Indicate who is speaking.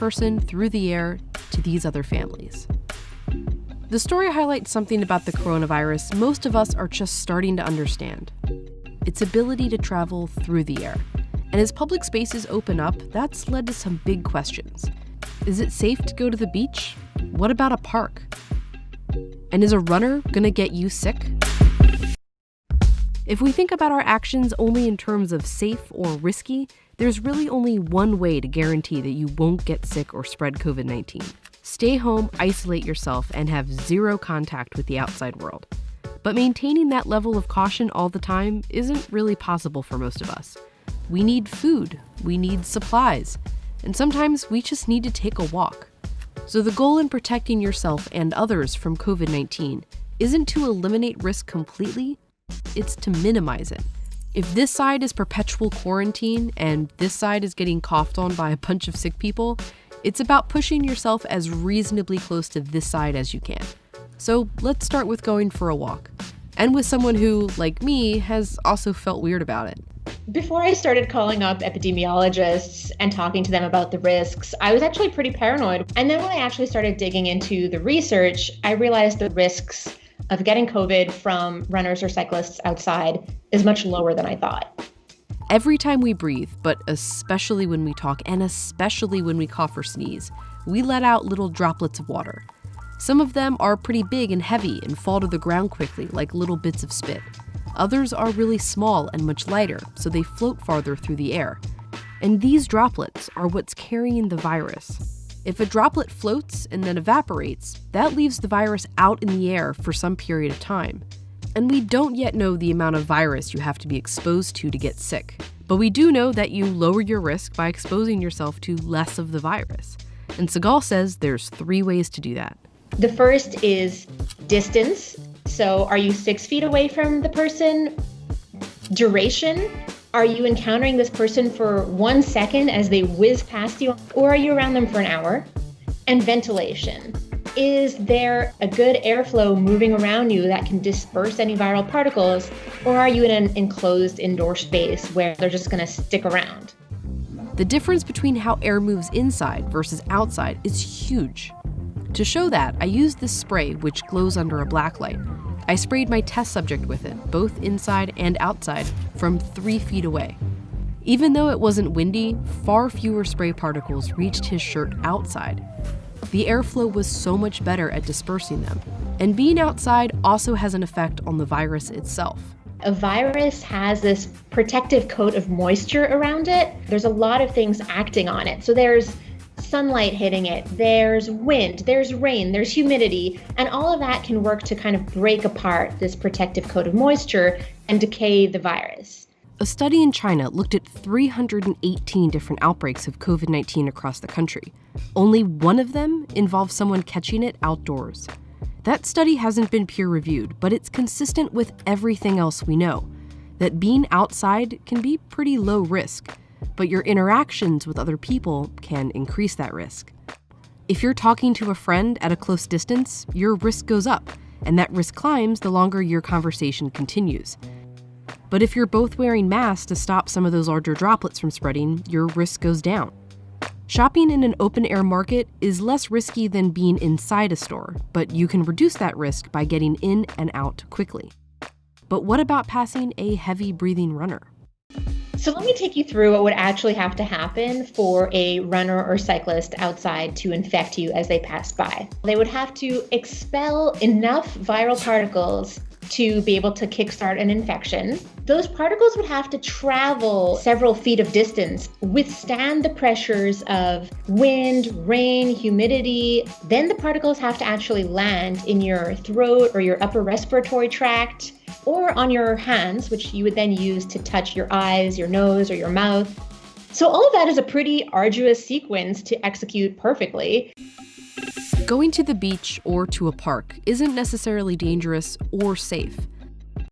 Speaker 1: person through the air to these other families. The story highlights something about the coronavirus most of us are just starting to understand: its ability to travel through the air. And as public spaces open up, that's led to some big questions. Is it safe to go to the beach? What about a park? And is a runner gonna get you sick? If we think about our actions only in terms of safe or risky, there's really only one way to guarantee that you won't get sick or spread COVID-19. Stay home, isolate yourself, and have zero contact with the outside world. But maintaining that level of caution all the time isn't really possible for most of us. We need food, we need supplies, and sometimes we just need to take a walk. So the goal in protecting yourself and others from COVID-19 isn't to eliminate risk completely, it's to minimize it. If this side is perpetual quarantine and this side is getting coughed on by a bunch of sick people, it's about pushing yourself as reasonably close to this side as you can. So let's start with going for a walk. And with someone who, like me, has also felt weird about it.
Speaker 2: Before I started calling up epidemiologists and talking to them about the risks, I was actually pretty paranoid. And then when I actually started digging into the research, I realized the risks of getting COVID from runners or cyclists outside is much lower than I thought.
Speaker 1: Every time we breathe, but especially when we talk and especially when we cough or sneeze, we let out little droplets of water. Some of them are pretty big and heavy and fall to the ground quickly like little bits of spit. Others are really small and much lighter, so they float farther through the air. And these droplets are what's carrying the virus. If a droplet floats and then evaporates, that leaves the virus out in the air for some period of time. And we don't yet know the amount of virus you have to be exposed to get sick. But we do know that you lower your risk by exposing yourself to less of the virus. And Sigal says there's 3 ways to do that.
Speaker 2: The first is distance. So are you 6 feet away from the person? Duration. Are you encountering this person for 1 second as they whiz past you? Or are you around them for an hour? And ventilation. Is there a good airflow moving around you that can disperse any viral particles? Or are you in an enclosed indoor space where they're just going to stick around?
Speaker 1: The difference between how air moves inside versus outside is huge. To show that, I used this spray which glows under a black light. I sprayed my test subject with it, both inside and outside, from 3 feet away. Even though it wasn't windy, far fewer spray particles reached his shirt outside. The airflow was so much better at dispersing them. And being outside also has an effect on the virus itself.
Speaker 2: A virus has this protective coat of moisture around it. There's a lot of things acting on it. So there's sunlight hitting it, there's wind, there's rain, there's humidity, and all of that can work to kind of break apart this protective coat of moisture and decay the virus.
Speaker 1: A study in China looked at 318 different outbreaks of COVID-19 across the country. Only one of them involved someone catching it outdoors. That study hasn't been peer-reviewed, but it's consistent with everything else we know, that being outside can be pretty low risk, but your interactions with other people can increase that risk. If you're talking to a friend at a close distance, your risk goes up, and that risk climbs the longer your conversation continues. But if you're both wearing masks to stop some of those larger droplets from spreading, your risk goes down. Shopping in an open-air market is less risky than being inside a store, but you can reduce that risk by getting in and out quickly. But what about passing a heavy-breathing runner?
Speaker 2: So let me take you through what would actually have to happen for a runner or cyclist outside to infect you as they pass by. They would have to expel enough viral particles to be able to kickstart an infection. Those particles would have to travel several feet of distance, withstand the pressures of wind, rain, humidity. Then the particles have to actually land in your throat or your upper respiratory tract, or on your hands, which you would then use to touch your eyes, your nose, or your mouth. So all of that is a pretty arduous sequence to execute perfectly.
Speaker 1: Going to the beach or to a park isn't necessarily dangerous or safe,